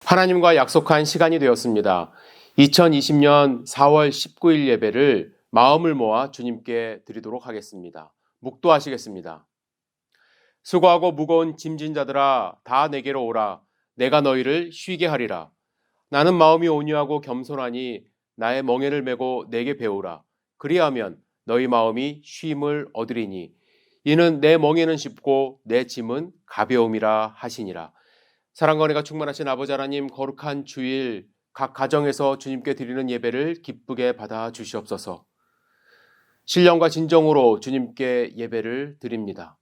하나님과 약속한 시간이 되었습니다. 2020년 4월 19일 예배를 마음을 모아 주님께 드리도록 하겠습니다. 묵도하시겠습니다. 수고하고 무거운 짐진 자들아 다 내게로 오라. 내가 너희를 쉬게 하리라. 나는 마음이 온유하고 겸손하니 나의 멍에를 메고 내게 배우라. 그리하면 너희 마음이 쉼을 얻으리니 이는 내 멍에는 쉽고 내 짐은 가벼움이라 하시니라. 사랑과 은혜가 충만하신 아버지 하나님, 거룩한 주일 각 가정에서 주님께 드리는 예배를 기쁘게 받아 주시옵소서. 신령과 진정으로 주님께 예배를 드립니다.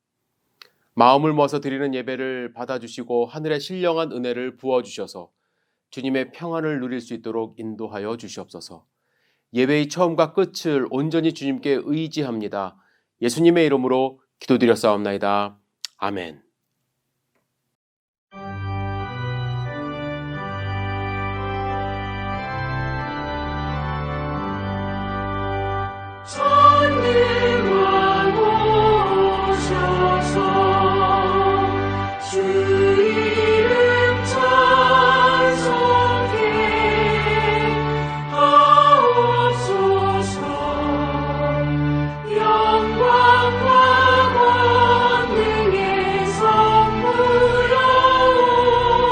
마음을 모아서 드리는 예배를 받아주시고 하늘의 신령한 은혜를 부어주셔서 주님의 평안을 누릴 수 있도록 인도하여 주시옵소서. 예배의 처음과 끝을 온전히 주님께 의지합니다. 예수님의 이름으로 기도드렸사옵나이다. 아멘. 전능왕 오셔서 주 이름 찬송해 하옵소서. 영광과 권능의 선물로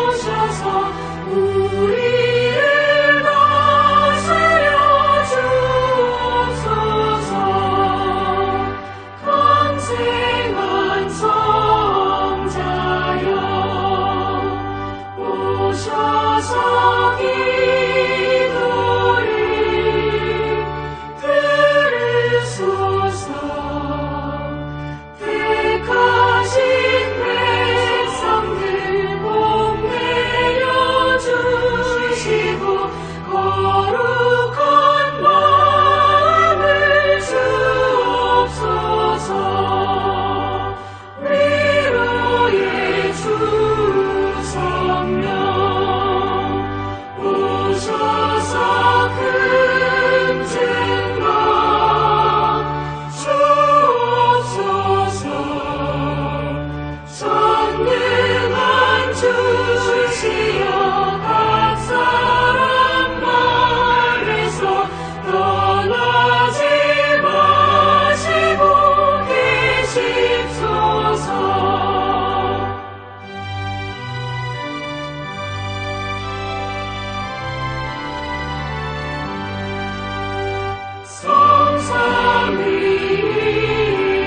오셔서 우리를 다스려 주옵소서. 강생한 성자여 오셔서 기도를 들으소서. 택하신 백성들 복 내려주시고 거룩한 마음을 주옵소서. 위로의 주 성령 오셔서 큰 증거 주옵소서. 전능한 주시여 각 사람 마음에서 떠나지 마시고 계십소서.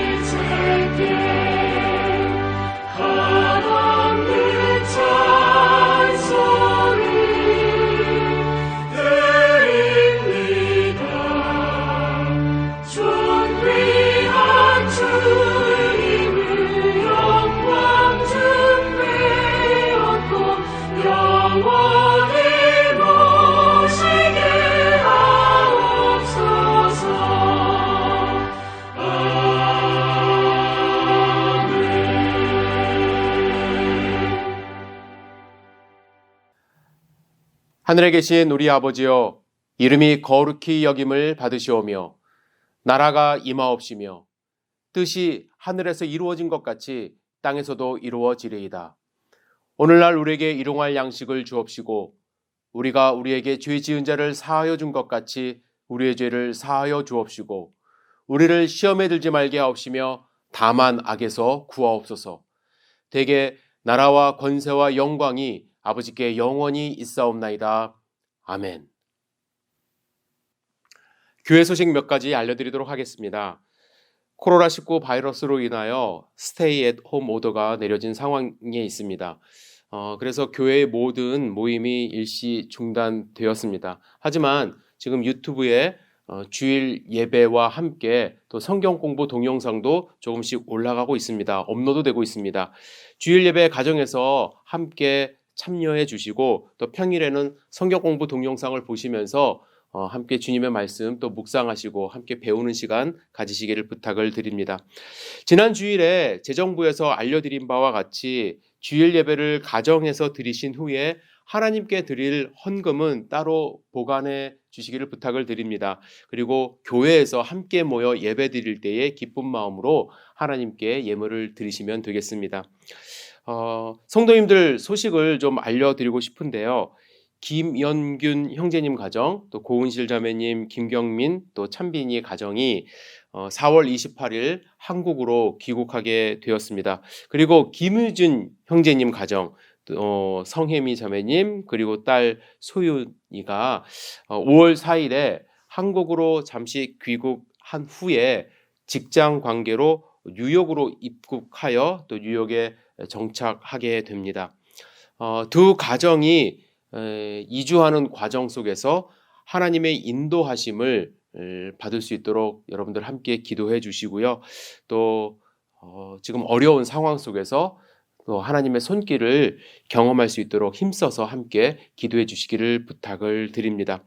성삼위일체께 한없는 찬송을 드립니다. 존귀한 주님을 영광 준비하고 영원히 모시게 하옵소서. 아멘. 하늘에 계신 우리 아버지여, 이름이 거룩히 여김을 받으시오며 나라가 임하옵시며 뜻이 하늘에서 이루어진 것 같이 땅에서도 이루어지리이다. 오늘날 우리에게 일용할 양식을 주옵시고 우리가 우리에게 죄 지은 자를 사하여 준 것 같이 우리의 죄를 사하여 주옵시고 우리를 시험에 들지 말게 하옵시며 다만 악에서 구하옵소서. 대개 나라와 권세와 영광이 아버지께 영원히 있사옵나이다. 아멘. 교회 소식 몇 가지 알려드리도록 하겠습니다. 코로나19 바이러스로 인하여 스테이 앳 홈 오더가 내려진 상황에 있습니다. 그래서 교회의 모든 모임이 일시 중단되었습니다. 하지만 지금 유튜브에 주일 예배와 함께 또 성경 공부 동영상도 조금씩 올라가고 있습니다. 업로드되고 있습니다. 주일 예배 가정에서 함께 참여해 주시고 또 평일에는 성경 공부 동영상을 보시면서 함께 주님의 말씀 또 묵상하시고 함께 배우는 시간 가지시기를 부탁을 드립니다. 지난 주일에 재정부에서 알려드린 바와 같이 주일 예배를 가정에서 드리신 후에 하나님께 드릴 헌금은 따로 보관해 주시기를 부탁을 드립니다. 그리고 교회에서 함께 모여 예배 드릴 때에 기쁜 마음으로 하나님께 예물을 드리시면 되겠습니다. 성도님들 소식을 좀 알려드리고 싶은데요. 김연균 형제님 가정, 또 고은실 자매님, 김경민, 또 찬빈이 가정이 4월 28일 한국으로 귀국하게 되었습니다. 그리고 김유준 형제님 가정, 또 성혜미 자매님, 그리고 딸 소윤이가 5월 4일에 한국으로 잠시 귀국한 후에 직장 관계로 뉴욕으로 입국하여 또 뉴욕에 정착하게 됩니다. 두 가정이 이주하는 과정 속에서 하나님의 인도하심을 받을 수 있도록 여러분들 함께 기도해 주시고요. 또 지금 어려운 상황 속에서 또 하나님의 손길을 경험할 수 있도록 힘써서 함께 기도해 주시기를 부탁을 드립니다.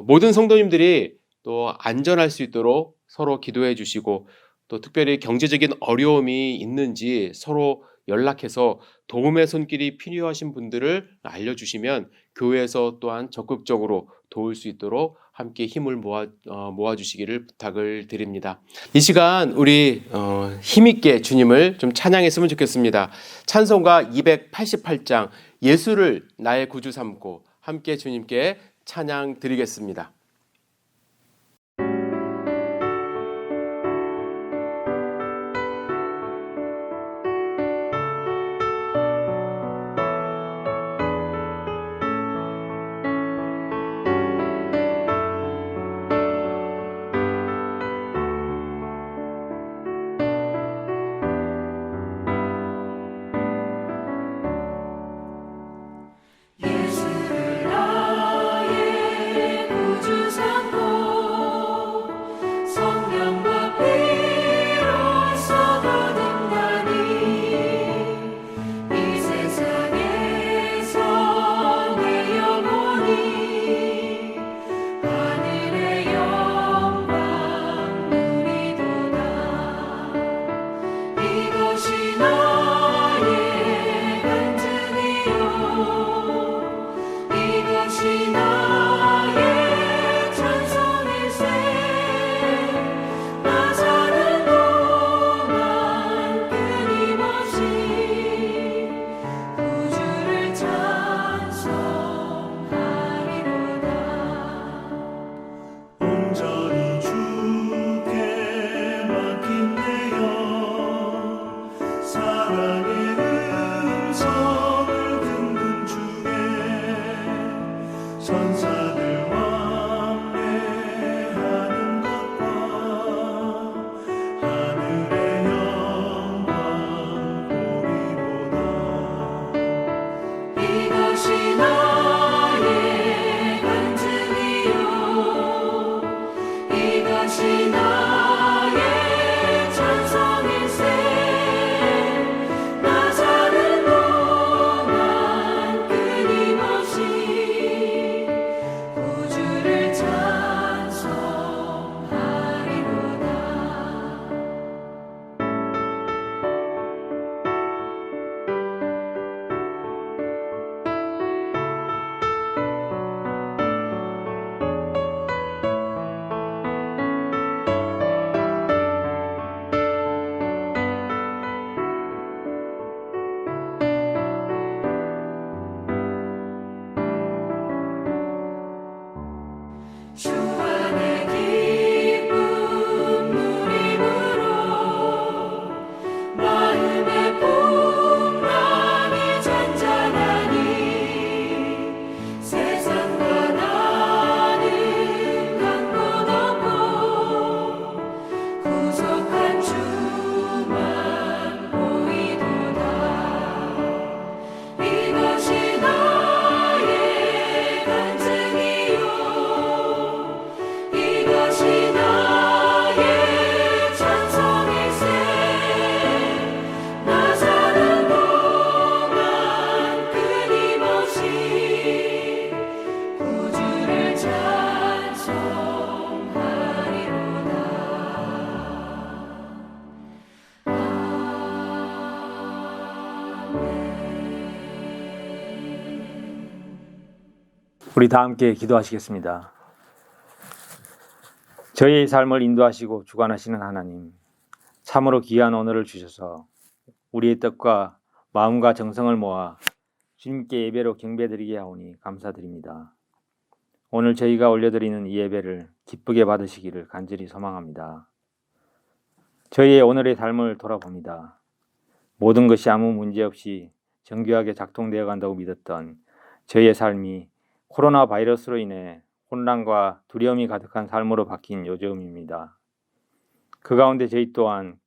모든 성도님들이 또 안전할 수 있도록 서로 기도해 주시고 또 특별히 경제적인 어려움이 있는지 서로 연락해서 도움의 손길이 필요하신 분들을 알려주시면 교회에서 또한 적극적으로 도울 수 있도록 함께 힘을 모아주시기를 부탁을 드립니다. 이 시간 우리 힘있게 주님을 좀 찬양했으면 좋겠습니다. 찬송가 288장 예수를 나의 구주 삼고 함께 주님께 찬양 드리겠습니다. 예수를 나의 구주 삼고 성령과 피로써 거듭나니 이 세상에서 내 영혼이 하늘의 영광 누리도다. 이것이 나의 간증이요 이것이 나의 찬송일세. 나 사는 동안 끊임없이 구주를 찬송하리로다. 온전히 주께 맡긴 내 영 사랑의 음성을 듣는 중에 천사들 왕래하는 것과 하늘의 영광 보리로다. 이것이 나의 간증이요 이것이 나의 찬송일세. 나 사는 동안 끊임없이 구주를 찬송하리로다. 주 안에 기쁨 누림으로 마음의 풍랑이 잔잔하니 세상과 나는 간 곳 없고 구속한 주만 보이도다. 이것이 나의 간증이요 이것이 나의 찬송일세. 나 사는 동안 끊임없이 구주를 찬송하리로다. 우리 다 함께 기도하시겠습니다. 저희의 삶을 인도하시고 주관하시는 하나님, 참으로 귀한 오늘을 주셔서 우리의 뜻과 마음과 정성을 모아 주님께 예배로 경배드리게 하오니 감사드립니다. 오늘 저희가 올려드리는 이 예배를 기쁘게 받으시기를 간절히 소망합니다. 저희의 오늘의 삶을 돌아봅니다. 모든 것이 아무 문제 없이 정교하게 작동되어 간다고 믿었던 저희의 삶이 코로나 바이러스로 인해 혼란과 두려움이 가득한 삶으로 바뀐 요즘입니다. 그 가운데 저희 또한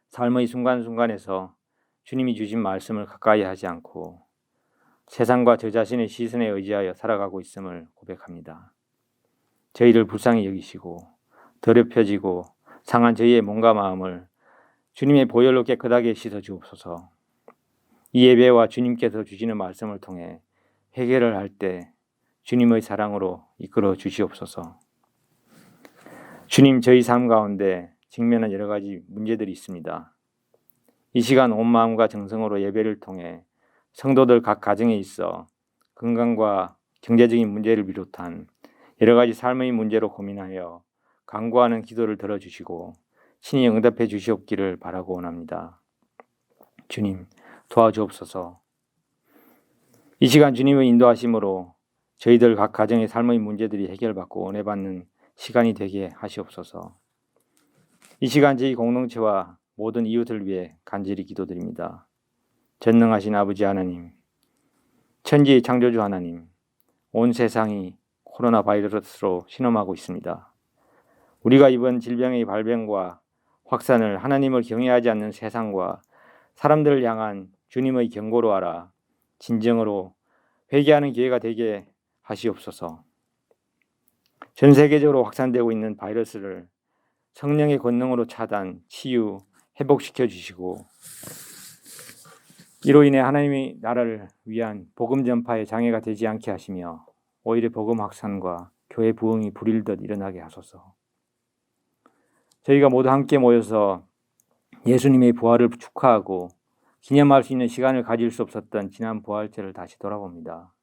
삶의 순간순간에서 주님이 주신 말씀을 가까이 하지 않고 세상과 저 자신의 시선에 의지하여 살아가고 있음을 고백합니다. 저희를 불쌍히 여기시고 더럽혀지고 상한 저희의 몸과 마음을 주님의 보혈로 깨끗하게 씻어 주옵소서. 이 예배와 주님께서 주시는 말씀을 통해 해결을 할 때 주님의 사랑으로 이끌어 주시옵소서. 주님, 저희 삶 가운데 직면한 여러 가지 문제들이 있습니다. 이 시간 온 마음과 정성으로 예배를 통해 성도들 각 가정에 있어 건강과 경제적인 문제를 비롯한 여러 가지 삶의 문제로 고민하여 간구하는 기도를 들어주시고 친히 응답해 주시옵기를 바라고 원합니다. 주님, 도와주옵소서. 이 시간 주님의 인도하심으로 저희들 각 가정의 삶의 문제들이 해결받고 은혜받는 시간이 되게 하시옵소서. 이 시간 저희 공동체와 모든 이웃을 위해 간절히 기도드립니다. 전능하신 아버지 하나님, 천지의 창조주 하나님, 온 세상이 코로나 바이러스로 신음하고 있습니다. 우리가 이번 질병의 발병과 확산을 하나님을 경외하지 않는 세상과 사람들을 향한 주님의 경고로 알아 진정으로 회개하는 기회가 되게 하시옵소서. 전 세계적으로 확산되고 있는 바이러스를 성령의 권능으로 차단, 치유, 회복시켜 주시고 이로 인해 하나님의 나라를 위한 복음 전파에 장애가 되지 않게 하시며 오히려 복음 확산과 교회 부흥이 불일듯 일어나게 하소서. 저희가 모두 함께 모여서 예수님의 부활을 축하하고 기념할 수 있는 시간을 가질 수 없었던 지난 부활절을 다시 돌아봅니다.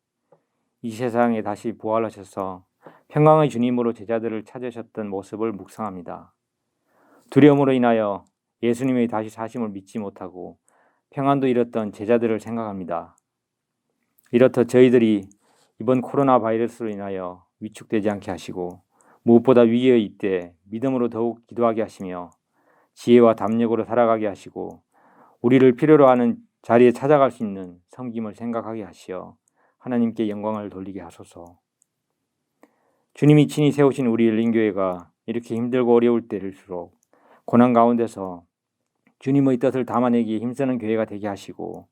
이 세상에 다시 부활하셔서 평강의 주님으로 제자들을 찾으셨던 모습을 묵상합니다. 두려움으로 인하여 예수님의 다시 사심을 믿지 못하고 평안도 잃었던 제자들을 생각합니다. 이렇듯 저희들이 이번 코로나 바이러스로 인하여 위축되지 않게 하시고 무엇보다 위기의 이때 믿음으로 더욱 기도하게 하시며 지혜와 담력으로 살아가게 하시고 우리를 필요로 하는 자리에 찾아갈 수 있는 섬김을 생각하게 하시어 하나님께 영광을 돌리게 하소서. 주님이 친히 세우신 우리 열린교회가 이렇게 힘들고 어려울 때일수록 고난 가운데서 주님의 뜻을 담아내기에 힘쓰는 교회가 되게 하시고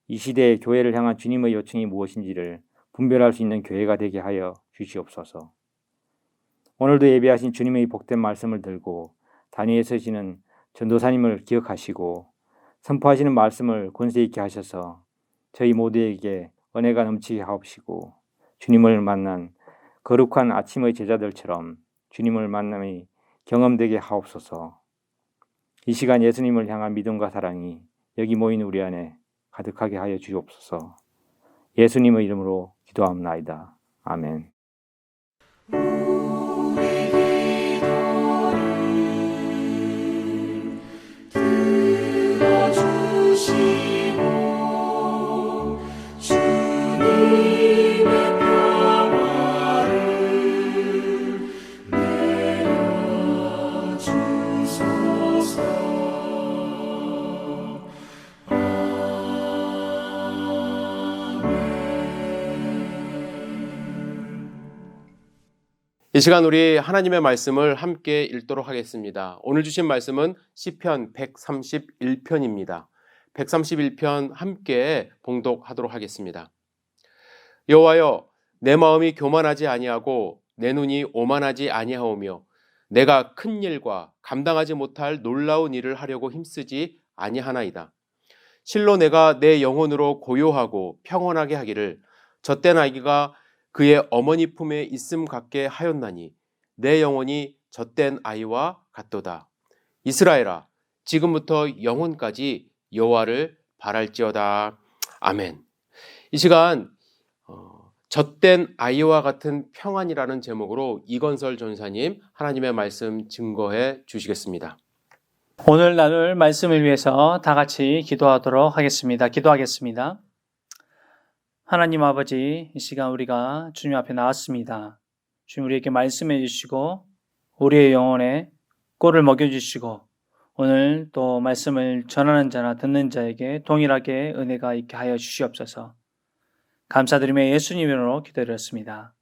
이 시대의 교회를 향한 주님의 요청이 무엇인지를 분별할 수 있는 교회가 되게 하여 주시옵소서. 오늘도 예배하신 주님의 복된 말씀을 들고 단위에 서시는 전도사님을 기억하시고 선포하시는 말씀을 권세 있게 하셔서 저희 모두에게 은혜가 넘치게 하옵시고 주님을 만난 거룩한 아침의 제자들처럼 주님을 만남이 경험되게 하옵소서. 이 시간 예수님을 향한 믿음과 사랑이 여기 모인 우리 안에 가득하게 하여 주옵소서. 예수님의 이름으로 기도합나이다. 아멘. 이 시간 우리 하나님의 말씀을 함께 읽도록 하겠습니다. 오늘 주신 말씀은 시편 131편입니다. 131편 함께 봉독하도록 하겠습니다. 여호와여, 내 마음이 교만하지 아니하고 내 눈이 오만하지 아니하오며 내가 큰 일과 감당하지 못할 놀라운 일을 하려고 힘쓰지 아니하나이다. 실로 내가 내 영혼으로 고요하고 평온하게 하기를 젖된 아기가 그의 어머니 품에 있음 같게 하였나니 내 영혼이 젖된 아이와 같도다. 이스라엘아, 지금부터 영혼까지 여호와를 바랄지어다. 아멘. 이 시간 젖된 아이와 같은 평안이라는 제목으로 이건설 전사님 하나님의 말씀 증거해 주시겠습니다. 오늘 나눌 말씀을 위해서 다 같이 기도하도록 하겠습니다. 기도하겠습니다. 하나님 아버지, 이 시간 우리가 주님 앞에 나왔습니다. 주님 우리에게 말씀해 주시고 우리의 영혼에 꼴을 먹여주시고 오늘 또 말씀을 전하는 자나 듣는 자에게 동일하게 은혜가 있게 하여 주시옵소서. 감사드리며 예수님 이름으로 기도드렸습니다.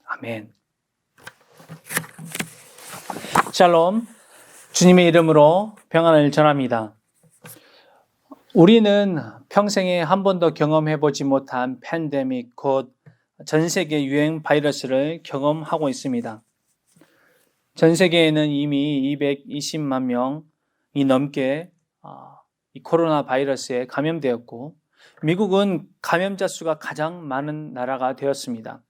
아멘. 샬롬, 주님의 이름으로 평안을 전합니다. 우리는 평생에 한 번도 경험해보지 못한 팬데믹, 곧 전 세계 유행 바이러스를 경험하고 있습니다. 전 세계에는 이미 220만 명이 넘게 이 코로나 바이러스에 감염되었고, 미국은 감염자 수가 가장 많은 나라가 되었습니다.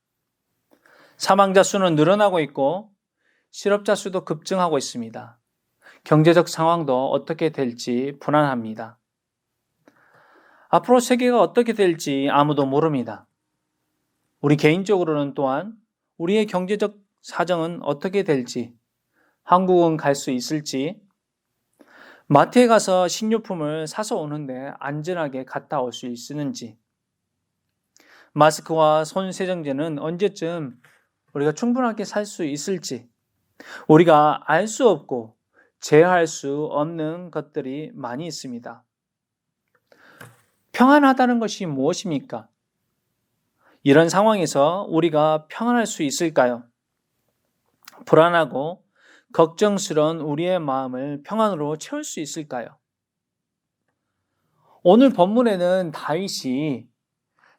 사망자 수는 늘어나고 있고 실업자 수도 급증하고 있습니다. 경제적 상황도 어떻게 될지 불안합니다. 앞으로 세계가 어떻게 될지 아무도 모릅니다. 우리 개인적으로는 또한 우리의 경제적 사정은 어떻게 될지, 한국은 갈 수 있을지, 마트에 가서 식료품을 사서 오는데 안전하게 갔다 올 수 있는지, 마스크와 손 세정제는 언제쯤 우리가 충분하게 살 수 있을지, 우리가 알 수 없고 제어할 수 없는 것들이 많이 있습니다. 평안하다는 것이 무엇입니까? 이런 상황에서 우리가 평안할 수 있을까요? 불안하고 걱정스러운 우리의 마음을 평안으로 채울 수 있을까요? 오늘 본문에는 다윗이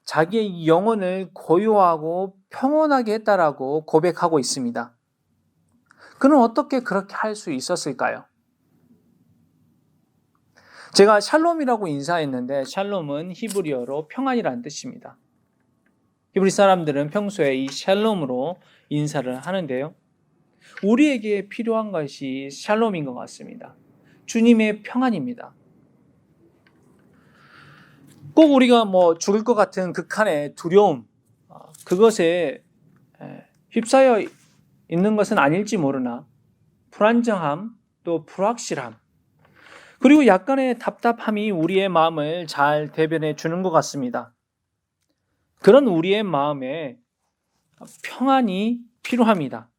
자기의 영혼을 고요하고 평온하게 했다라고 고백하고 있습니다. 그는 어떻게 그렇게 할 수 있었을까요? 제가 샬롬이라고 인사했는데 샬롬은 히브리어로 평안이라는 뜻입니다. 히브리 사람들은 평소에 이 샬롬으로 인사를 하는데요. 우리에게 필요한 것이 샬롬인 것 같습니다. 주님의 평안입니다. 꼭 우리가 죽을 것 같은 극한의 두려움, 그것에 휩싸여 있는 것은 아닐지 모르나 불안정함, 또 불확실함, 그리고 약간의 답답함이 우리의 마음을 잘 대변해 주는 것 같습니다. 그런 우리의 마음에 평안이 필요합니다.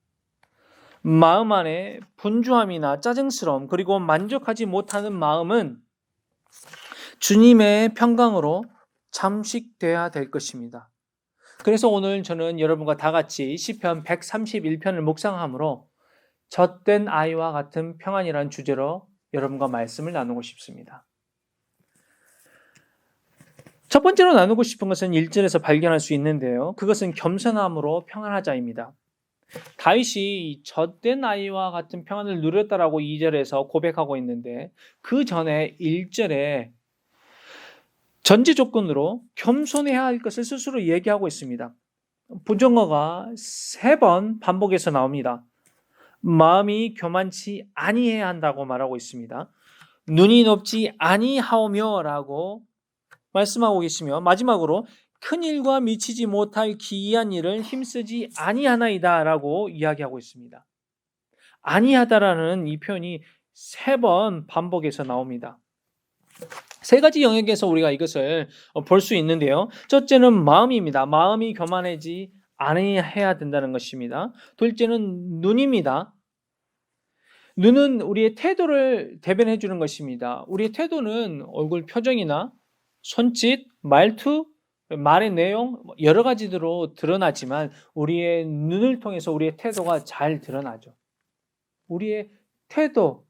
마음 안에 분주함이나 짜증스러움, 그리고 만족하지 못하는 마음은 주님의 평강으로 잠식되어야 될 것입니다. 그래서 오늘 저는 여러분과 다 같이 시편 131편을 묵상함으로 젖된 아이와 같은 평안이라는 주제로 여러분과 말씀을 나누고 싶습니다. 첫 번째로 나누고 싶은 것은 1절에서 발견할 수 있는데요. 그것은 겸손함으로 평안하자입니다. 다윗이 젖된 아이와 같은 평안을 누렸다라고 2절에서 고백하고 있는데 그 전에 1절에 전제 조건으로 겸손해야 할 것을 스스로 얘기하고 있습니다. 부정어가 3번 반복해서 나옵니다. 마음이 교만치 아니해야 한다고 말하고 있습니다. 눈이 높지 아니하오며 라고 말씀하고 계시며 마지막으로 큰 일과 미치지 못할 기이한 일을 힘쓰지 아니하나이다 라고 이야기하고 있습니다. 아니하다라는 이 표현이 3번 반복해서 나옵니다. 3가지 영역에서 우리가 이것을 볼 수 있는데요. 첫째는 마음입니다. 마음이 교만하지 않아야 된다는 것입니다. 둘째는 눈입니다. 눈은 우리의 태도를 대변해 주는 것입니다. 우리의 태도는 얼굴 표정이나 손짓, 말투, 말의 내용 여러 가지로 드러나지만 우리의 눈을 통해서 우리의 태도가 잘 드러나죠. 우리의 태도가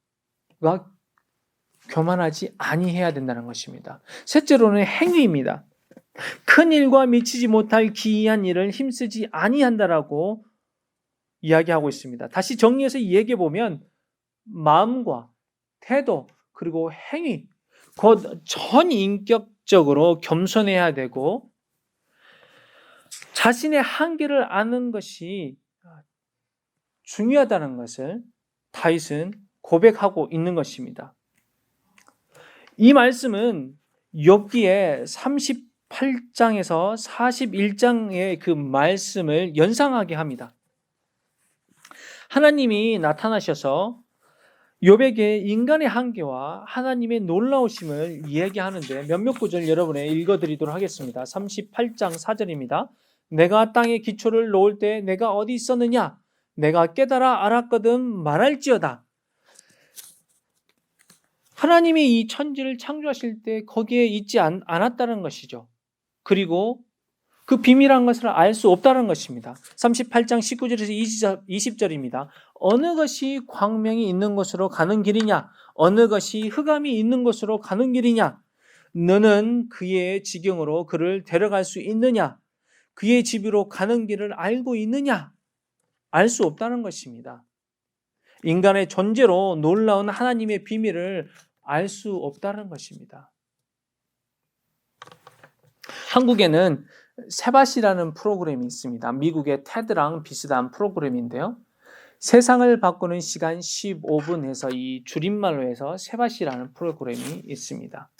교만하지 아니해야 된다는 것입니다. 셋째로는 행위입니다. 큰 일과 미치지 못할 기이한 일을 힘쓰지 아니한다라고 이야기하고 있습니다. 다시 정리해서 얘기해 보면 마음과 태도 그리고 행위, 곧 전인격적으로 겸손해야 되고 자신의 한계를 아는 것이 중요하다는 것을 다윗은 고백하고 있는 것입니다. 이 말씀은 욥기의 38장에서 41장의 그 말씀을 연상하게 합니다. 하나님이 나타나셔서 욥에게 인간의 한계와 하나님의 놀라우심을 이야기하는데 몇몇 구절 여러분에 읽어드리도록 하겠습니다. 38장 4절입니다. 내가 땅에 기초를 놓을 때 내가 어디 있었느냐? 내가 깨달아 알았거든 말할지어다. 하나님이 이 천지를 창조하실 때 거기에 있지 않았다는 것이죠. 그리고 그 비밀한 것을 알 수 없다는 것입니다. 38장 19절에서 20절입니다. 어느 것이 광명이 있는 곳으로 가는 길이냐? 어느 것이 흑암이 있는 곳으로 가는 길이냐? 너는 그의 지경으로 그를 데려갈 수 있느냐? 그의 집으로 가는 길을 알고 있느냐? 알 수 없다는 것입니다. 인간의 존재로 놀라운 하나님의 비밀을 알 수 없다는 것입니다. 한국에는 세바시라는 프로그램이 있습니다. 미국의 테드랑 비슷한 프로그램인데요. 세상을 바꾸는 시간 15분에서 이 줄임말로 해서 세바시라는 프로그램이 있습니다.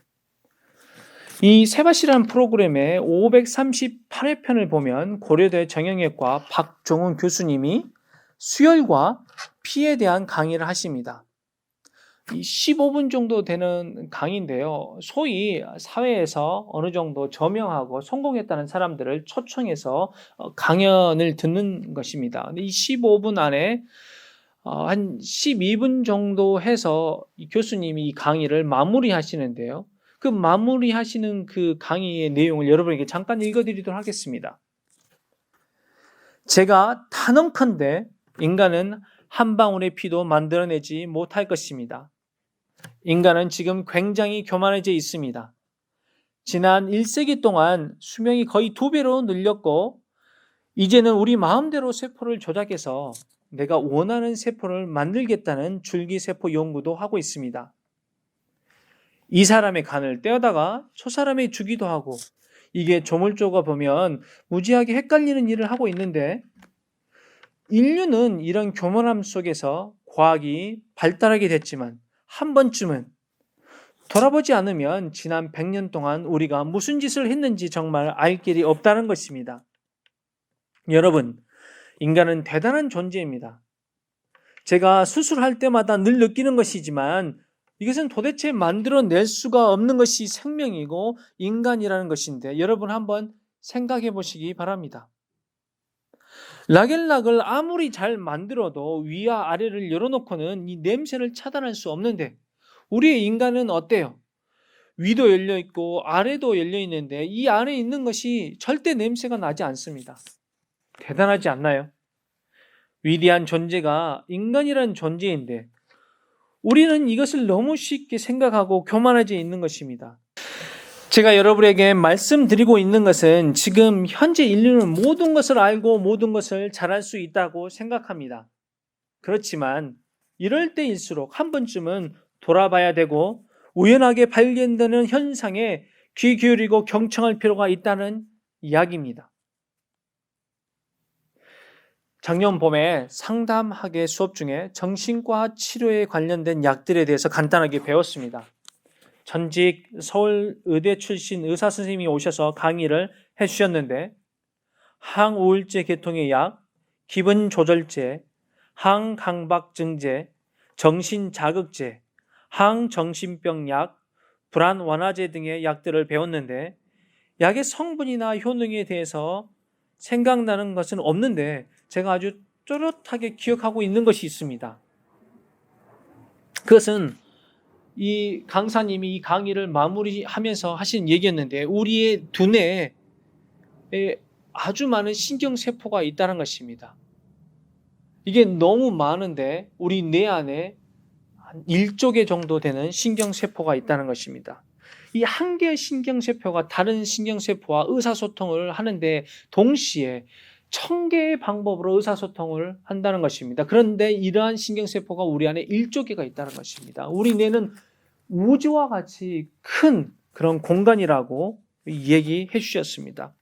이 세바시라는 프로그램의 538회편을 보면 고려대 정형외과 박종훈 교수님이 수혈과 피에 대한 강의를 하십니다. 이 15분 정도 되는 강의인데요. 소위 사회에서 어느 정도 저명하고 성공했다는 사람들을 초청해서 강연을 듣는 것입니다. 이 15분 안에 한 12분 정도 해서 이 교수님이 이 강의를 마무리하시는데요. 그 마무리하시는 그 강의의 내용을 여러분에게 잠깐 읽어드리도록 하겠습니다. 제가 단언컨대 인간은 한 방울의 피도 만들어내지 못할 것입니다. 인간은 지금 굉장히 교만해져 있습니다. 지난 1세기 동안 수명이 거의 2배로 늘렸고 이제는 우리 마음대로 세포를 조작해서 내가 원하는 세포를 만들겠다는 줄기세포 연구도 하고 있습니다. 이 사람의 간을 떼어다가 저 사람의 주기도 하고 이게 조물주가 보면 무지하게 헷갈리는 일을 하고 있는데 인류는 이런 교만함 속에서 과학이 발달하게 됐지만 한 번쯤은 돌아보지 않으면 지난 100년 동안 우리가 무슨 짓을 했는지 정말 알 길이 없다는 것입니다. 여러분, 인간은 대단한 존재입니다. 제가 수술할 때마다 늘 느끼는 것이지만 이것은 도대체 만들어낼 수가 없는 것이 생명이고 인간이라는 것인데 여러분 한번 생각해 보시기 바랍니다. 락앤락을 아무리 잘 만들어도 위와 아래를 열어놓고는 이 냄새를 차단할 수 없는데 우리의 인간은 어때요? 위도 열려있고 아래도 열려있는데 이 안에 있는 것이 절대 냄새가 나지 않습니다. 대단하지 않나요? 위대한 존재가 인간이라는 존재인데 우리는 이것을 너무 쉽게 생각하고 교만해져 있는 것입니다. 제가 여러분에게 말씀드리고 있는 것은 지금 현재 인류는 모든 것을 알고 모든 것을 잘할 수 있다고 생각합니다. 그렇지만 이럴 때일수록 한 번쯤은 돌아봐야 되고 우연하게 발견되는 현상에 귀 기울이고 경청할 필요가 있다는 이야기입니다. 작년 봄에 상담학의 수업 중에 정신과 치료에 관련된 약들에 대해서 간단하게 배웠습니다. 전직 서울의대 출신 의사 선생님이 오셔서 강의를 해주셨는데 항우울제 계통의 약, 기분조절제, 항강박증제, 정신자극제, 항정신병 약, 불안 완화제 등의 약들을 배웠는데 약의 성분이나 효능에 대해서 생각나는 것은 없는데 제가 아주 또렷하게 기억하고 있는 것이 있습니다. 그것은 이 강사님이 이 강의를 마무리하면서 하신 얘기였는데 우리의 두뇌에 아주 많은 신경세포가 있다는 것입니다. 이게 너무 많은데 우리 뇌 안에 한 1조 개 정도 되는 신경세포가 있다는 것입니다. 이 한 개의 신경세포가 다른 신경세포와 의사소통을 하는데 동시에 1000개의 방법으로 의사소통을 한다는 것입니다. 그런데 이러한 신경세포가 우리 안에 1조 개가 있다는 것입니다. 우리 뇌는 우주와 같이 큰 그런 공간이라고 얘기해 주셨습니다.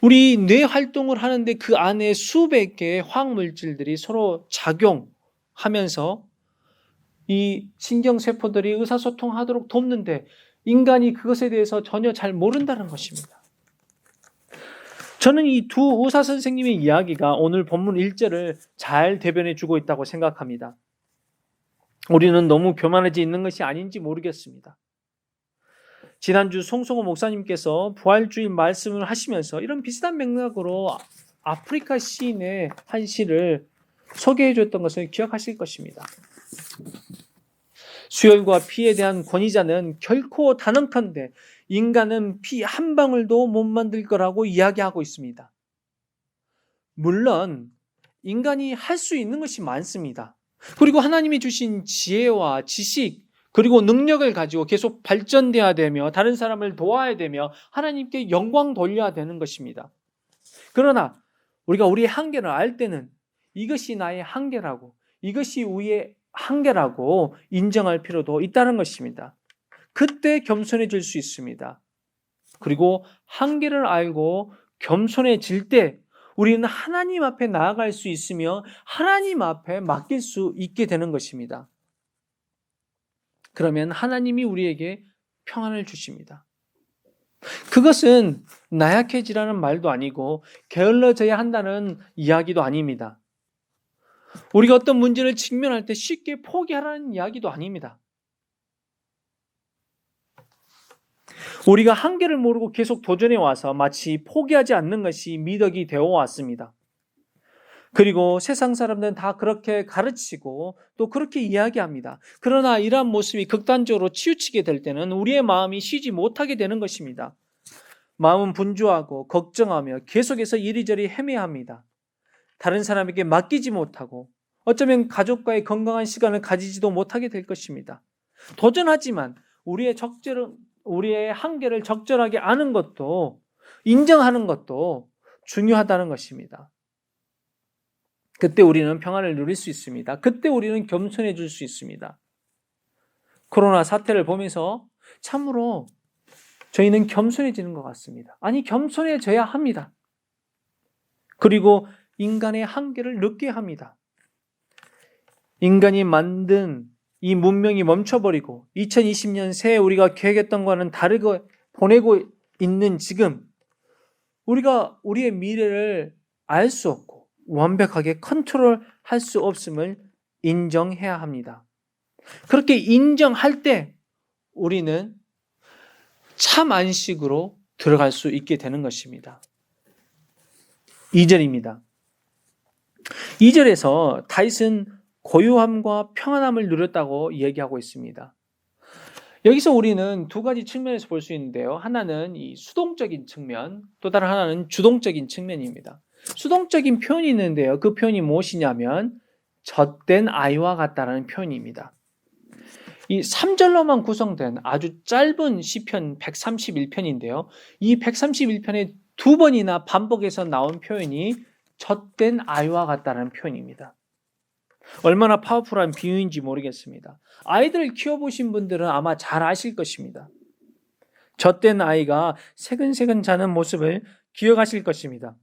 우리 뇌 활동을 하는데 그 안에 수백 개의 화학물질들이 서로 작용하면서 이 신경세포들이 의사소통하도록 돕는데 인간이 그것에 대해서 전혀 잘 모른다는 것입니다. 저는 이 두 의사 선생님의 이야기가 오늘 본문 1절을 잘 대변해 주고 있다고 생각합니다. 우리는 너무 교만해져 있는 것이 아닌지 모르겠습니다. 지난주 송성호 목사님께서 부활주일 말씀을 하시면서 이런 비슷한 맥락으로 아프리카 시인의 한 시를 소개해 줬던 것을 기억하실 것입니다. 수혈과 피에 대한 권위자는 결코 단언컨대 인간은 피 한 방울도 못 만들 거라고 이야기하고 있습니다. 물론 인간이 할 수 있는 것이 많습니다. 그리고 하나님이 주신 지혜와 지식 그리고 능력을 가지고 계속 발전돼야 되며 다른 사람을 도와야 되며 하나님께 영광 돌려야 되는 것입니다. 그러나 우리가 우리의 한계를 알 때는 이것이 나의 한계라고, 이것이 우리의 한계라고 인정할 필요도 있다는 것입니다. 그때 겸손해질 수 있습니다. 그리고 한계를 알고 겸손해질 때 우리는 하나님 앞에 나아갈 수 있으며 하나님 앞에 맡길 수 있게 되는 것입니다. 그러면 하나님이 우리에게 평안을 주십니다. 그것은 나약해지라는 말도 아니고 게을러져야 한다는 이야기도 아닙니다. 우리가 어떤 문제를 직면할 때 쉽게 포기하라는 이야기도 아닙니다. 우리가 한계를 모르고 계속 도전해 와서 마치 포기하지 않는 것이 미덕이 되어 왔습니다. 그리고 세상 사람들은 다 그렇게 가르치고 또 그렇게 이야기합니다. 그러나 이러한 모습이 극단적으로 치우치게 될 때는 우리의 마음이 쉬지 못하게 되는 것입니다. 마음은 분주하고 걱정하며 계속해서 이리저리 헤매합니다. 다른 사람에게 맡기지 못하고 어쩌면 가족과의 건강한 시간을 가지지도 못하게 될 것입니다. 도전하지만 우리의 한계를 적절하게 아는 것도 인정하는 것도 중요하다는 것입니다. 그때 우리는 평안을 누릴 수 있습니다. 그때 우리는 겸손해질 수 있습니다. 코로나 사태를 보면서 참으로 저희는 겸손해지는 것 같습니다. 아니, 겸손해져야 합니다. 그리고 인간의 한계를 느껴야 합니다. 인간이 만든 이 문명이 멈춰버리고 2020년 새해 우리가 계획했던 것과는 다르게 보내고 있는 지금 우리가 우리의 미래를 알 수 없고 완벽하게 컨트롤할 수 없음을 인정해야 합니다. 그렇게 인정할 때 우리는 참 안식으로 들어갈 수 있게 되는 것입니다. 2절입니다. 2절에서 다윗은 고요함과 평안함을 누렸다고 얘기하고 있습니다. 여기서 우리는 두 가지 측면에서 볼 수 있는데요. 하나는 이 수동적인 측면, 또 다른 하나는 주동적인 측면입니다. 수동적인 표현이 있는데요. 그 표현이 무엇이냐면 젖된 아이와 같다라는 표현입니다. 이 3절로만 구성된 아주 짧은 시편 131편인데요. 이 131편에 두 번이나 반복해서 나온 표현이 젖된 아이와 같다는 표현입니다. 얼마나 파워풀한 비유인지 모르겠습니다. 아이들을 키워보신 분들은 아마 잘 아실 것입니다. 젖된 아이가 새근새근 자는 모습을 기억하실 것입니다.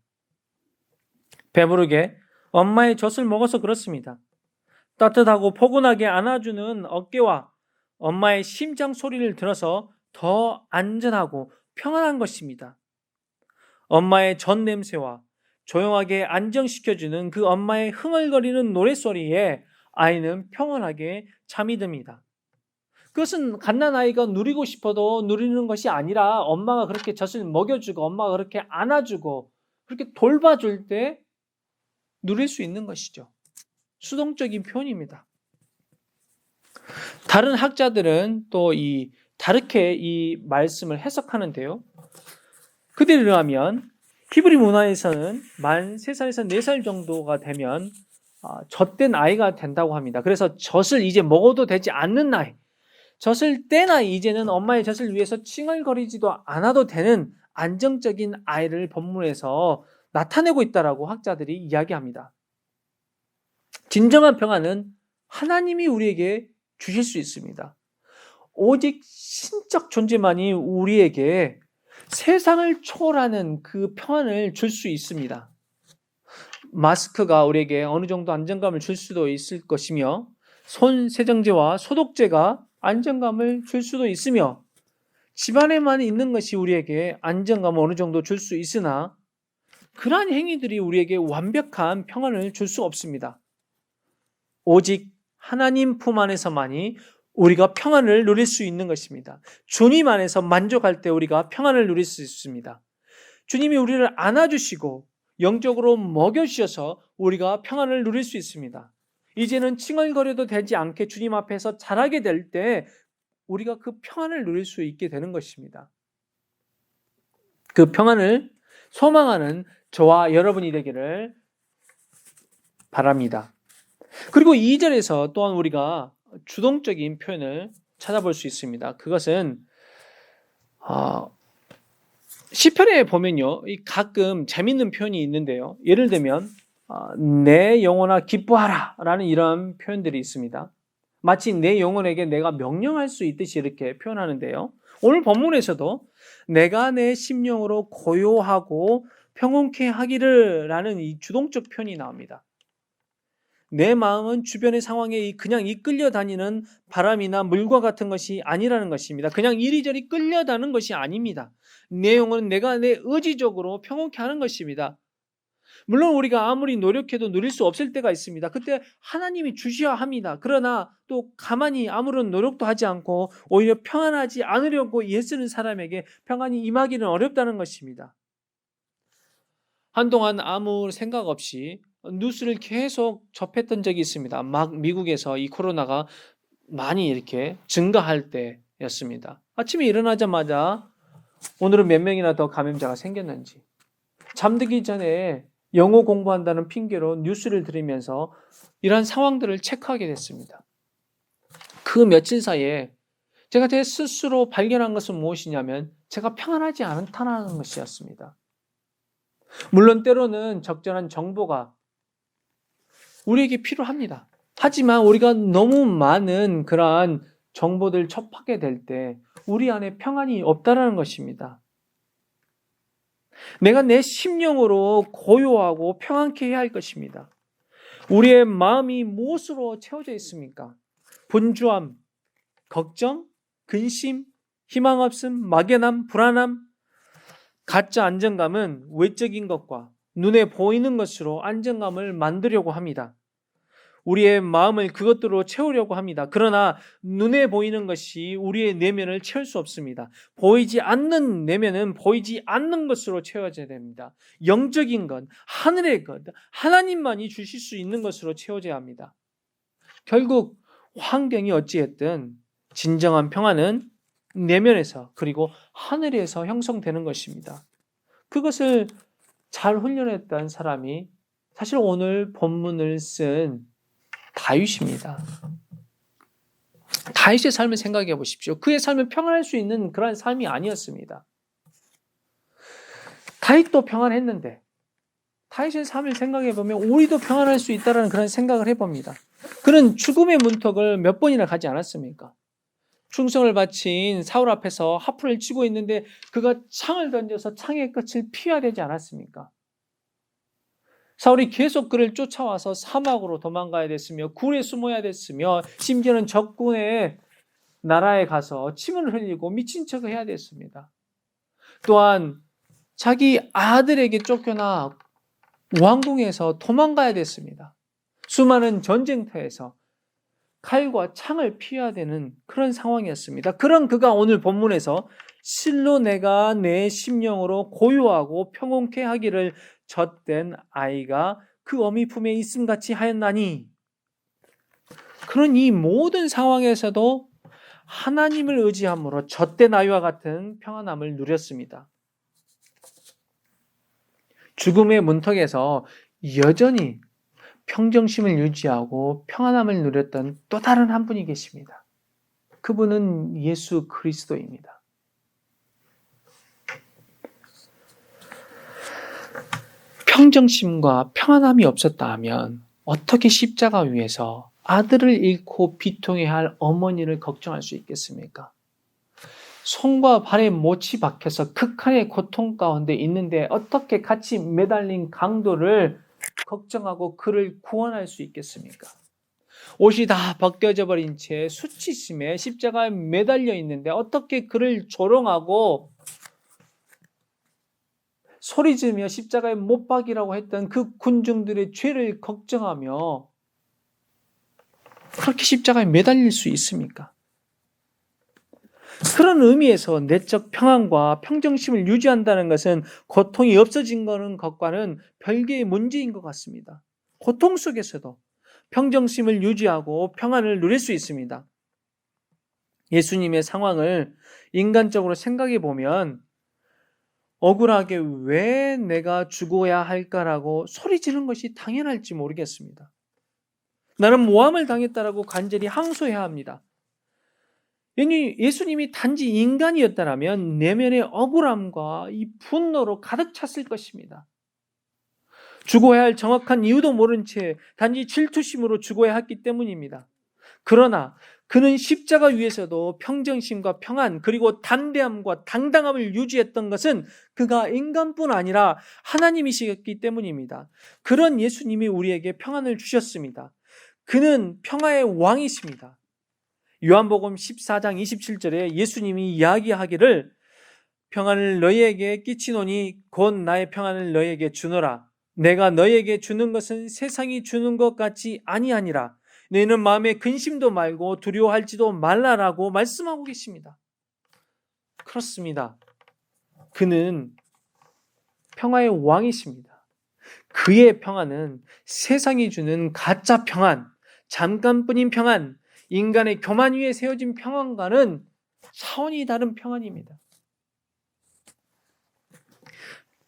배부르게 엄마의 젖을 먹어서 그렇습니다. 따뜻하고 포근하게 안아주는 어깨와 엄마의 심장 소리를 들어서 더 안전하고 평안한 것입니다. 엄마의 젖 냄새와 조용하게 안정시켜주는 그 엄마의 흥얼거리는 노랫소리에 아이는 평온하게 잠이 듭니다. 그것은 갓난아이가 누리고 싶어도 누리는 것이 아니라 엄마가 그렇게 젖을 먹여주고 엄마가 그렇게 안아주고 그렇게 돌봐줄 때 누릴 수 있는 것이죠. 수동적인 표현입니다. 다른 학자들은 또 다르게 이 말씀을 해석하는데요. 그들에 의하면 히브리 문화에서는 만 3살에서 4살 정도가 되면 젖된 아이가 된다고 합니다. 그래서 젖을 이제 먹어도 되지 않는 나이, 젖을 뗀 아이, 이제는 엄마의 젖을 위해서 칭얼거리지도 않아도 되는 안정적인 아이를 본문에서 나타내고 있다라고 학자들이 이야기합니다. 진정한 평안은 하나님이 우리에게 주실 수 있습니다. 오직 신적 존재만이 우리에게 세상을 초월하는 그 평안을 줄 수 있습니다. 마스크가 우리에게 어느 정도 안정감을 줄 수도 있을 것이며 손 세정제와 소독제가 안정감을 줄 수도 있으며 집안에만 있는 것이 우리에게 안정감을 어느 정도 줄 수 있으나 그러한 행위들이 우리에게 완벽한 평안을 줄 수 없습니다. 오직 하나님 품 안에서만이 우리가 평안을 누릴 수 있는 것입니다. 주님 안에서 만족할 때 우리가 평안을 누릴 수 있습니다. 주님이 우리를 안아주시고 영적으로 먹여주셔서 우리가 평안을 누릴 수 있습니다. 이제는 칭얼거려도 되지 않게 주님 앞에서 자라게 될 때 우리가 그 평안을 누릴 수 있게 되는 것입니다. 그 평안을 소망하는 저와 여러분이 되기를 바랍니다. 그리고 2절에서 또한 우리가 주동적인 표현을 찾아볼 수 있습니다. 그것은 시편에 보면요, 가끔 재밌는 표현이 있는데요. 예를 들면 내 영혼아 기뻐하라 라는 이런 표현들이 있습니다. 마치 내 영혼에게 내가 명령할 수 있듯이 이렇게 표현하는데요. 오늘 본문에서도 내가 내 심령으로 고요하고 평온케 하기를 라는 이 주동적 표현이 나옵니다. 내 마음은 주변의 상황에 그냥 이끌려 다니는 바람이나 물과 같은 것이 아니라는 것입니다. 그냥 이리저리 끌려다는 것이 아닙니다. 내 영혼은 내가 내 의지적으로 평온케 하는 것입니다. 물론 우리가 아무리 노력해도 누릴 수 없을 때가 있습니다. 그때 하나님이 주셔야 합니다. 그러나 또 가만히 아무런 노력도 하지 않고 오히려 평안하지 않으려고 애쓰는 사람에게 평안이 임하기는 어렵다는 것입니다. 한동안 아무 생각 없이 뉴스를 계속 접했던 적이 있습니다. 막 미국에서 이 코로나가 많이 이렇게 증가할 때였습니다. 아침에 일어나자마자 오늘은 몇 명이나 더 감염자가 생겼는지, 잠들기 전에 영어 공부한다는 핑계로 뉴스를 들으면서 이러한 상황들을 체크하게 됐습니다. 그 며칠 사이에 제가 제 스스로 발견한 것은 무엇이냐면 제가 평안하지 않다는 것이었습니다. 물론 때로는 적절한 정보가 우리에게 필요합니다. 하지만 우리가 너무 많은 그러한 정보들 접하게 될 때 우리 안에 평안이 없다라는 것입니다. 내가 내 심령으로 고요하고 평안케 해야 할 것입니다. 우리의 마음이 무엇으로 채워져 있습니까? 분주함, 걱정, 근심, 희망 없음, 막연함, 불안함, 가짜 안정감은 외적인 것과 눈에 보이는 것으로 안정감을 만들려고 합니다. 우리의 마음을 그것들로 채우려고 합니다. 그러나 눈에 보이는 것이 우리의 내면을 채울 수 없습니다. 보이지 않는 내면은 보이지 않는 것으로 채워져야 됩니다. 영적인 것, 하늘의 것, 하나님만이 주실 수 있는 것으로 채워져야 합니다. 결국 환경이 어찌했든 진정한 평안은 내면에서 그리고 하늘에서 형성되는 것입니다. 그것을 잘 훈련했던 사람이 사실 오늘 본문을 쓴 다윗입니다. 다윗의 삶을 생각해 보십시오. 그의 삶은 평안할 수 있는 그런 삶이 아니었습니다. 다윗도 평안했는데 다윗의 삶을 생각해 보면 우리도 평안할 수 있다는 그런 생각을 해봅니다. 그는 죽음의 문턱을 몇 번이나 가지 않았습니까? 충성을 바친 사울 앞에서 하프를 치고 있는데 그가 창을 던져서 창의 끝을 피해야 되지 않았습니까? 사울이 계속 그를 쫓아와서 사막으로 도망가야 됐으며 굴에 숨어야 됐으며 심지어는 적군의 나라에 가서 침을 흘리고 미친 척을 해야 됐습니다. 또한 자기 아들에게 쫓겨나 왕궁에서 도망가야 됐습니다. 수많은 전쟁터에서 칼과 창을 피해야 되는 그런 상황이었습니다. 그런 그가 오늘 본문에서 실로 내가 내 심령으로 고요하고 평온케 하기를 젖된 아이가 그 어미 품에 있음같이 하였나니, 그런 이 모든 상황에서도 하나님을 의지함으로 젖된 아이와 같은 평안함을 누렸습니다. 죽음의 문턱에서 여전히 평정심을 유지하고 평안함을 누렸던 또 다른 한 분이 계십니다. 그분은 예수 그리스도입니다. 평정심과 평안함이 없었다 하면 어떻게 십자가 위에서 아들을 잃고 비통해야 할 어머니를 걱정할 수 있겠습니까? 손과 발에 못이 박혀서 극한의 고통 가운데 있는데 어떻게 같이 매달린 강도를 걱정하고 그를 구원할 수 있겠습니까? 옷이 다 벗겨져 버린 채 수치심에 십자가에 매달려 있는데 어떻게 그를 조롱하고 소리 지르며 십자가에 못 박이라고 했던 그 군중들의 죄를 걱정하며 그렇게 십자가에 매달릴 수 있습니까? 그런 의미에서 내적 평안과 평정심을 유지한다는 것은 고통이 없어진 것과는 별개의 문제인 것 같습니다. 고통 속에서도 평정심을 유지하고 평안을 누릴 수 있습니다. 예수님의 상황을 인간적으로 생각해 보면 억울하게 왜 내가 죽어야 할까라고 소리 지르는 것이 당연할지 모르겠습니다. 나는 모함을 당했다라고 간절히 항소해야 합니다. 예수님이 단지 인간이었다면 내면의 억울함과 이 분노로 가득 찼을 것입니다. 죽어야 할 정확한 이유도 모른 채 단지 질투심으로 죽어야 했기 때문입니다. 그러나 그는 십자가 위에서도 평정심과 평안 그리고 담대함과 당당함을 유지했던 것은 그가 인간뿐 아니라 하나님이시기 때문입니다. 그런 예수님이 우리에게 평안을 주셨습니다. 그는 평화의 왕이십니다. 요한복음 14장 27절에 예수님이 이야기하기를 평안을 너희에게 끼치노니 곧 나의 평안을 너희에게 주노라. 내가 너희에게 주는 것은 세상이 주는 것 같지 아니하니라. 너희는 마음에 근심도 말고 두려워할지도 말라라고 말씀하고 계십니다. 그렇습니다. 그는 평화의 왕이십니다. 그의 평안은 세상이 주는 가짜 평안, 잠깐뿐인 평안, 인간의 교만 위에 세워진 평안과는 차원이 다른 평안입니다.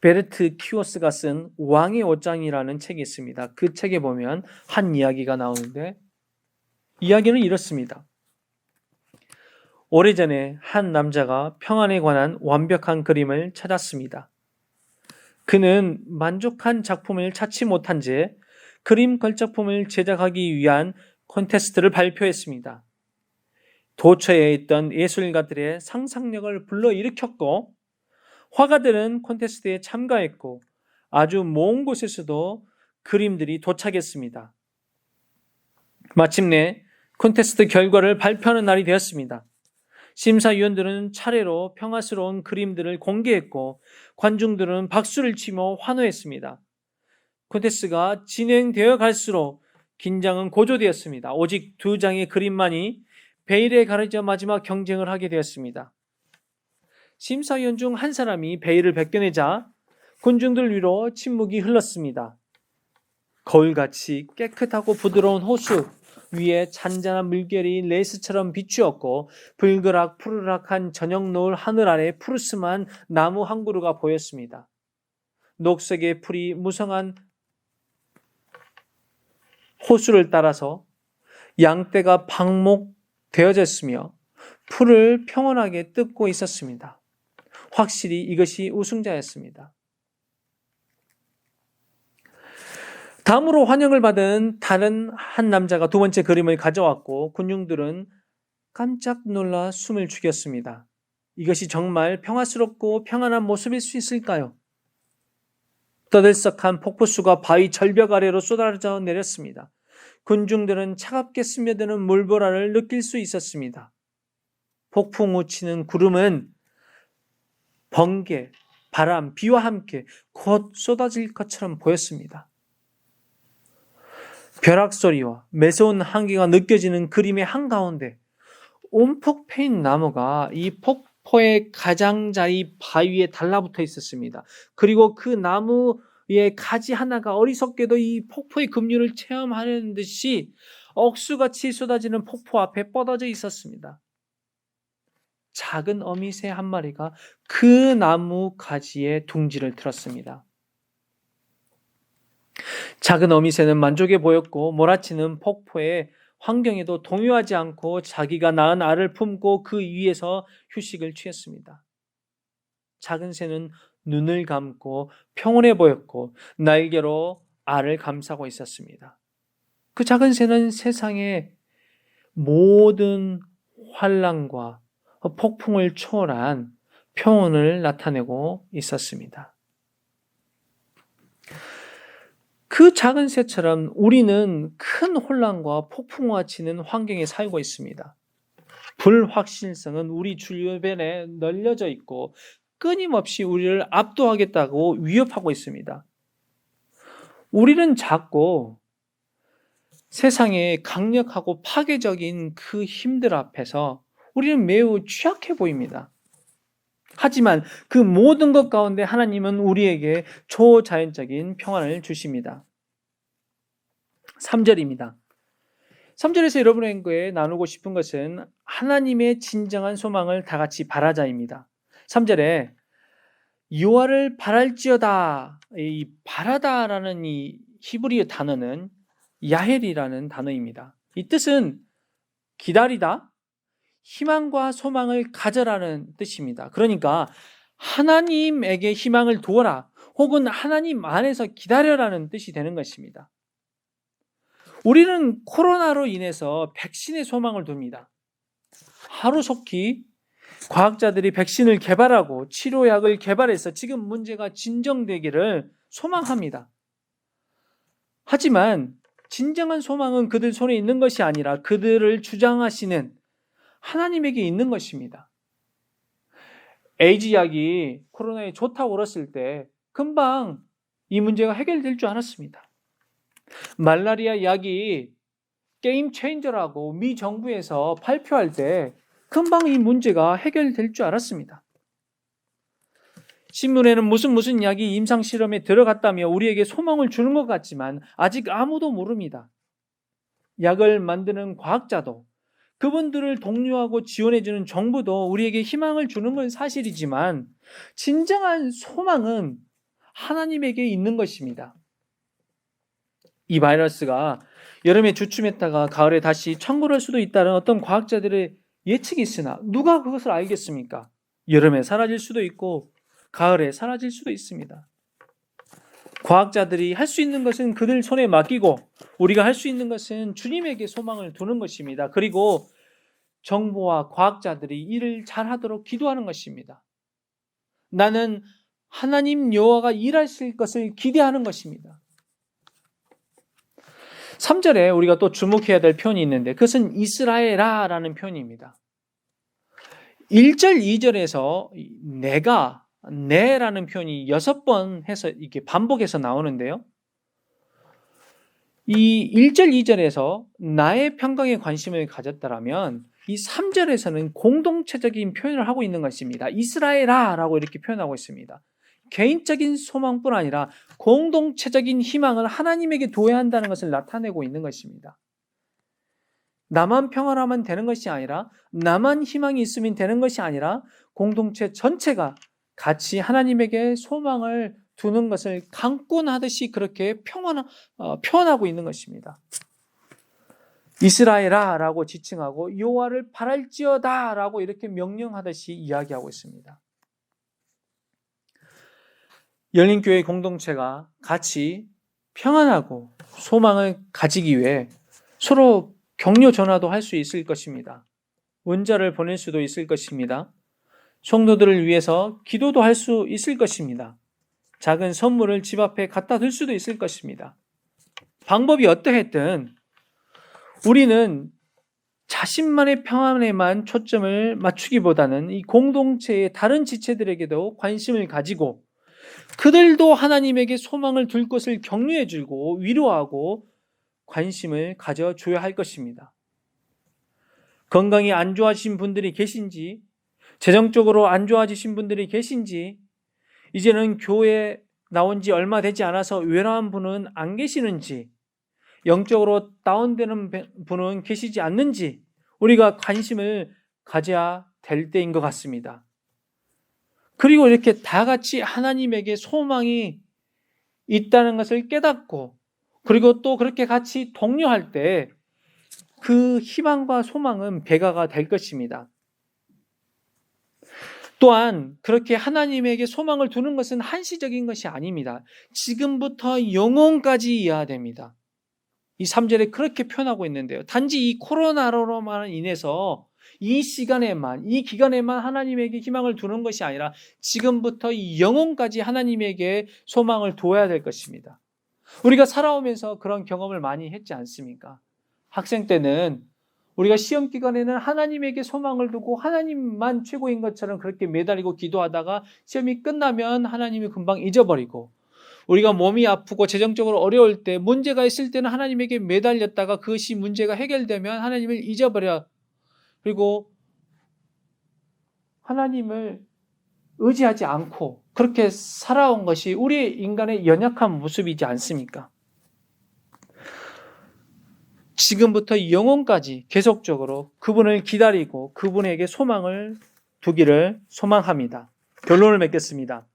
베르트 키오스가 쓴 왕의 옷장이라는 책이 있습니다. 그 책에 보면 한 이야기가 나오는데 이야기는 이렇습니다. 오래전에 한 남자가 평안에 관한 완벽한 그림을 찾았습니다. 그는 만족한 작품을 찾지 못한 채 그림 걸작품을 제작하기 위한 콘테스트를 발표했습니다. 도처에 있던 예술가들의 상상력을 불러일으켰고 화가들은 콘테스트에 참가했고 아주 먼 곳에서도 그림들이 도착했습니다. 마침내 콘테스트 결과를 발표하는 날이 되었습니다. 심사위원들은 차례로 평화스러운 그림들을 공개했고 관중들은 박수를 치며 환호했습니다. 콘테스트가 진행되어 갈수록 긴장은 고조되었습니다. 오직 2장의 그림만이 베일에 가려져 마지막 경쟁을 하게 되었습니다. 심사위원 중 한 사람이 베일을 벗겨내자 군중들 위로 침묵이 흘렀습니다. 거울같이 깨끗하고 부드러운 호수 위에 잔잔한 물결이 레이스처럼 비추었고 불그락 푸르락한 저녁 노을 하늘 아래 푸르스름한 나무 한 그루가 보였습니다. 녹색의 풀이 무성한 호수를 따라서 양떼가 방목되어졌으며 풀을 평온하게 뜯고 있었습니다. 확실히 이것이 우승자였습니다. 다음으로 환영을 받은 다른 한 남자가 2번째 그림을 가져왔고 군중들은 깜짝 놀라 숨을 죽였습니다. 이것이 정말 평화스럽고 평안한 모습일 수 있을까요? 떠들썩한 폭포수가 바위 절벽 아래로 쏟아져 내렸습니다. 군중들은 차갑게 스며드는 물보라를 느낄 수 있었습니다. 폭풍 우치는 구름은 번개, 바람, 비와 함께 곧 쏟아질 것처럼 보였습니다. 벼락 소리와 매서운 한기가 느껴지는 그림의 한가운데 움푹 패인 나무가 이 폭포의 가장자리 바위에 달라붙어 있었습니다. 그리고 그 나무의 가지 하나가 어리석게도 이 폭포의 급류를 체험하는 듯이 억수같이 쏟아지는 폭포 앞에 뻗어져 있었습니다. 작은 어미새 한 마리가 그 나무 가지에 둥지를 틀었습니다. 작은 어미새는 만족해 보였고 몰아치는 폭포의 환경에도 동요하지 않고 자기가 낳은 알을 품고 그 위에서 휴식을 취했습니다. 작은 새는 눈을 감고 평온해 보였고 날개로 알을 감싸고 있었습니다. 그 작은 새는 세상의 모든 환란과 폭풍을 초월한 평온을 나타내고 있었습니다. 그 작은 새처럼 우리는 큰 혼란과 폭풍과 치는 환경에 살고 있습니다. 불확실성은 우리 주변에 널려져 있고 끊임없이 우리를 압도하겠다고 위협하고 있습니다. 우리는 작고 세상의 강력하고 파괴적인 그 힘들 앞에서 우리는 매우 취약해 보입니다. 하지만 그 모든 것 가운데 하나님은 우리에게 초자연적인 평안을 주십니다. 3절입니다. 3절에서 여러분에게 나누고 싶은 것은 하나님의 진정한 소망을 다 같이 바라자입니다. 3절에 여호와를 바랄지어다. 이 바라다라는 이 히브리어 단어는 야헬이라는 단어입니다. 이 뜻은 기다리다, 희망과 소망을 가져라는 뜻입니다. 그러니까 하나님에게 희망을 두어라, 혹은 하나님 안에서 기다려라는 뜻이 되는 것입니다. 우리는 코로나로 인해서 백신의 소망을 둡니다. 하루속히 과학자들이 백신을 개발하고 치료약을 개발해서 지금 문제가 진정되기를 소망합니다. 하지만 진정한 소망은 그들 손에 있는 것이 아니라 그들을 주장하시는 하나님에게 있는 것입니다. 에이즈 약이 코로나에 좋다고 그랬을 때 금방 이 문제가 해결될 줄 알았습니다. 말라리아 약이 게임 체인저라고 미 정부에서 발표할 때 금방 이 문제가 해결될 줄 알았습니다. 신문에는 무슨 약이 임상 실험에 들어갔다며 우리에게 소망을 주는 것 같지만 아직 아무도 모릅니다. 약을 만드는 과학자도, 그분들을 독려하고 지원해주는 정부도 우리에게 희망을 주는 건 사실이지만 진정한 소망은 하나님에게 있는 것입니다. 이 바이러스가 여름에 주춤했다가 가을에 다시 창궐할 수도 있다는 어떤 과학자들의 예측이 있으나 누가 그것을 알겠습니까? 여름에 사라질 수도 있고 가을에 사라질 수도 있습니다. 과학자들이 할 수 있는 것은 그들 손에 맡기고 우리가 할 수 있는 것은 주님에게 소망을 두는 것입니다. 그리고 정부와 과학자들이 일을 잘하도록 기도하는 것입니다. 나는 하나님 여호와가 일하실 것을 기대하는 것입니다. 3절에 우리가 또 주목해야 될 표현이 있는데 그것은 이스라엘아라는 표현입니다. 1절, 2절에서 내라는 표현이 6번 해서 이렇게 반복해서 나오는데요. 이 1절, 2절에서 나의 평강에 관심을 가졌다라면 이 3절에서는 공동체적인 표현을 하고 있는 것입니다. 이스라엘아라고 이렇게 표현하고 있습니다. 개인적인 소망뿐 아니라 공동체적인 희망을 하나님에게 둬야 한다는 것을 나타내고 있는 것입니다. 나만 평안하면 되는 것이 아니라, 나만 희망이 있으면 되는 것이 아니라 공동체 전체가 같이 하나님에게 소망을 두는 것을 강권하듯이 그렇게 표현하고 있는 것입니다. 이스라엘아라고 지칭하고 여호와를 바랄지어다라고 이렇게 명령하듯이 이야기하고 있습니다. 열린교회 공동체가 같이 평안하고 소망을 가지기 위해 서로 격려 전화도 할 수 있을 것입니다. 문자를 보낼 수도 있을 것입니다. 성도들을 위해서 기도도 할 수 있을 것입니다. 작은 선물을 집 앞에 갖다 둘 수도 있을 것입니다. 방법이 어떠했든 우리는 자신만의 평안에만 초점을 맞추기보다는 이 공동체의 다른 지체들에게도 관심을 가지고 그들도 하나님에게 소망을 둘 것을 격려해 주고 위로하고 관심을 가져줘야 할 것입니다. 건강이 안 좋아지신 분들이 계신지, 재정적으로 안 좋아지신 분들이 계신지, 이제는 교회에 나온 지 얼마 되지 않아서 외로운 분은 안 계시는지, 영적으로 다운되는 분은 계시지 않는지 우리가 관심을 가져야 될 때인 것 같습니다. 그리고 이렇게 다 같이 하나님에게 소망이 있다는 것을 깨닫고 그리고 또 그렇게 같이 독려할 때 그 희망과 소망은 배가가 될 것입니다. 또한 그렇게 하나님에게 소망을 두는 것은 한시적인 것이 아닙니다. 지금부터 영원까지 이어야 됩니다. 이 3절에 그렇게 표현하고 있는데요. 단지 이 코로나로만 인해서 이 시간에만, 이 기간에만 하나님에게 희망을 두는 것이 아니라 지금부터 영원까지 하나님에게 소망을 두어야 될 것입니다. 우리가 살아오면서 그런 경험을 많이 했지 않습니까? 학생 때는 우리가 시험 기간에는 하나님에게 소망을 두고 하나님만 최고인 것처럼 그렇게 매달리고 기도하다가 시험이 끝나면 하나님이 금방 잊어버리고 우리가 몸이 아프고 재정적으로 어려울 때, 문제가 있을 때는 하나님에게 매달렸다가 그것이 문제가 해결되면 하나님을 잊어버려. 그리고 하나님을 의지하지 않고 그렇게 살아온 것이 우리 인간의 연약한 모습이지 않습니까? 지금부터 영혼까지 계속적으로 그분을 기다리고 그분에게 소망을 두기를 소망합니다. 결론을 맺겠습니다.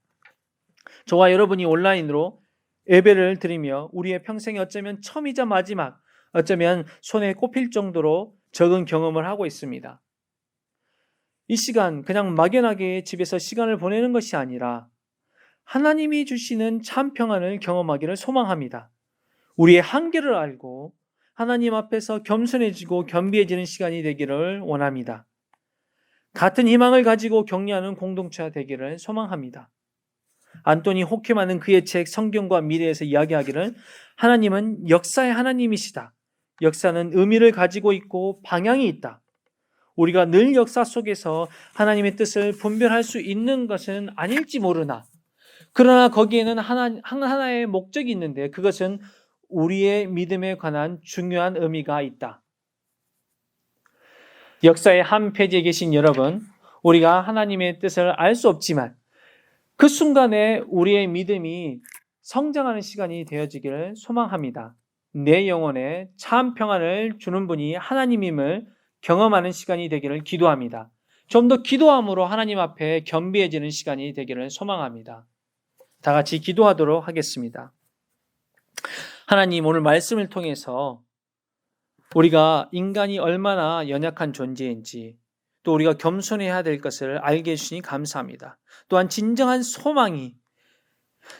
저와 여러분이 온라인으로 예배를 드리며 우리의 평생에 어쩌면 처음이자 마지막, 어쩌면 손에 꼽힐 정도로 적은 경험을 하고 있습니다. 이 시간 그냥 막연하게 집에서 시간을 보내는 것이 아니라 하나님이 주시는 참 평안을 경험하기를 소망합니다. 우리의 한계를 알고 하나님 앞에서 겸손해지고 겸비해지는 시간이 되기를 원합니다. 같은 희망을 가지고 격려하는 공동체가 되기를 소망합니다. 안토니 호케만은 그의 책 성경과 미래에서 이야기하기를 하나님은 역사의 하나님이시다. 역사는 의미를 가지고 있고 방향이 있다. 우리가 늘 역사 속에서 하나님의 뜻을 분별할 수 있는 것은 아닐지 모르나 그러나 거기에는 하나의 목적이 있는데 그것은 우리의 믿음에 관한 중요한 의미가 있다. 역사의 한 페이지에 계신 여러분, 우리가 하나님의 뜻을 알 수 없지만 그 순간에 우리의 믿음이 성장하는 시간이 되어지기를 소망합니다. 내 영혼에 참 평안을 주는 분이 하나님임을 경험하는 시간이 되기를 기도합니다. 좀 더 기도함으로 하나님 앞에 겸비해지는 시간이 되기를 소망합니다. 다 같이 기도하도록 하겠습니다. 하나님, 오늘 말씀을 통해서 우리가 인간이 얼마나 연약한 존재인지 또 우리가 겸손해야 될 것을 알게 해주시니 감사합니다. 또한 진정한 소망이,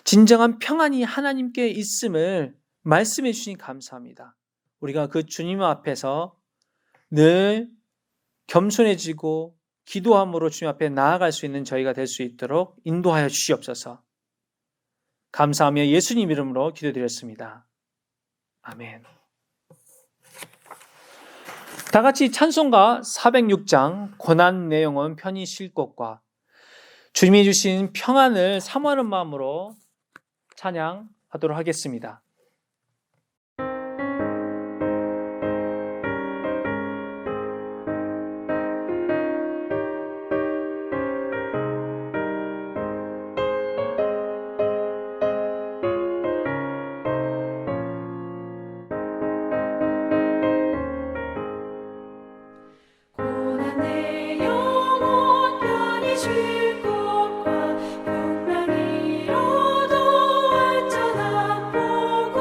진정한 평안이 하나님께 있음을 말씀해 주시니 감사합니다. 우리가 그 주님 앞에서 늘 겸손해지고 기도함으로 주님 앞에 나아갈 수 있는 저희가 될 수 있도록 인도하여 주시옵소서. 감사하며 예수님 이름으로 기도드렸습니다. 아멘. 다 같이 찬송가 406장 고난 내 영혼 편히 쉴 곳과 주님이 주신 평안을 사모하는 마음으로 찬양하도록 하겠습니다. 고난 내 영혼 편히 쉴 곳과 풍랑이로도 완전한 복을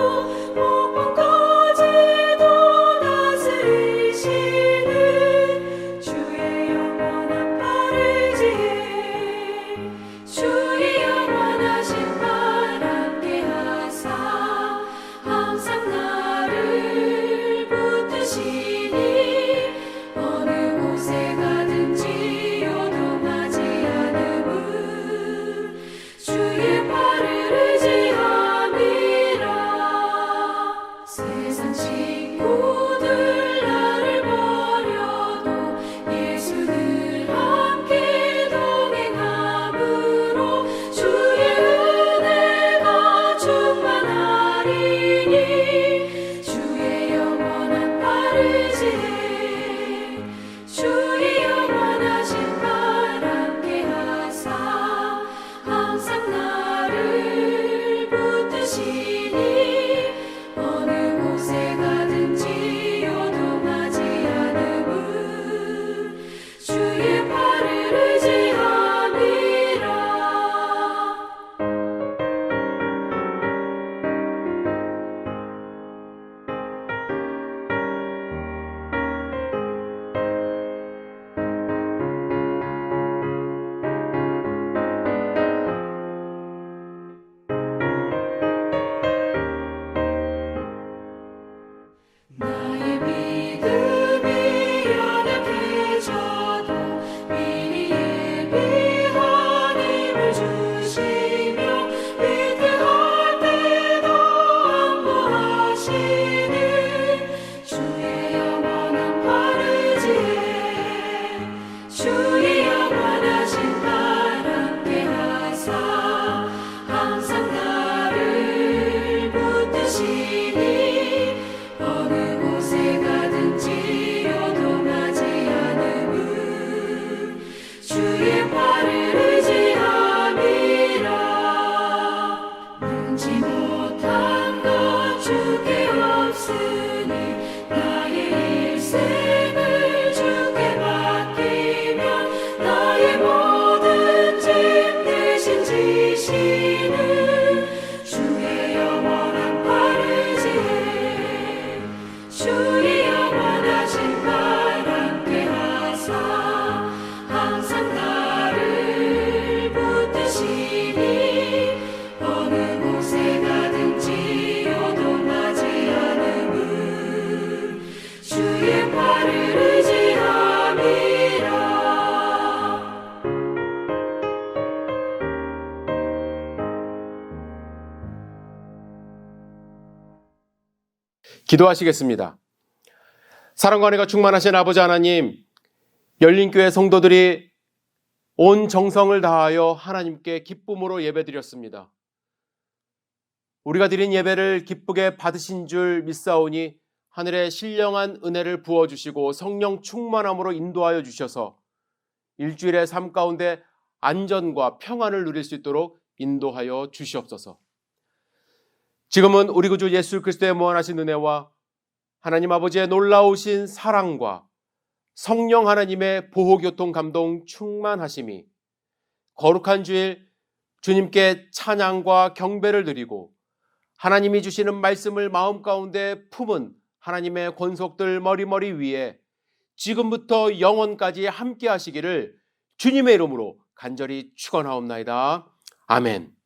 기도하시겠습니다. 사랑과 은혜가 충만하신 아버지 하나님, 열린교회 성도들이 온 정성을 다하여 하나님께 기쁨으로 예배드렸습니다. 우리가 드린 예배를 기쁘게 받으신 줄 믿사오니 하늘의 신령한 은혜를 부어주시고 성령 충만함으로 인도하여 주셔서 일주일의 삶 가운데 안전과 평안을 누릴 수 있도록 인도하여 주시옵소서. 지금은 우리 구주 예수 그리스도의 무한하신 은혜와 하나님 아버지의 놀라우신 사랑과 성령 하나님의 보호교통 감동 충만하심이 거룩한 주일 주님께 찬양과 경배를 드리고 하나님이 주시는 말씀을 마음 가운데 품은 하나님의 권속들 머리머리 위에 지금부터 영원까지 함께 하시기를 주님의 이름으로 간절히 축원하옵나이다. 아멘.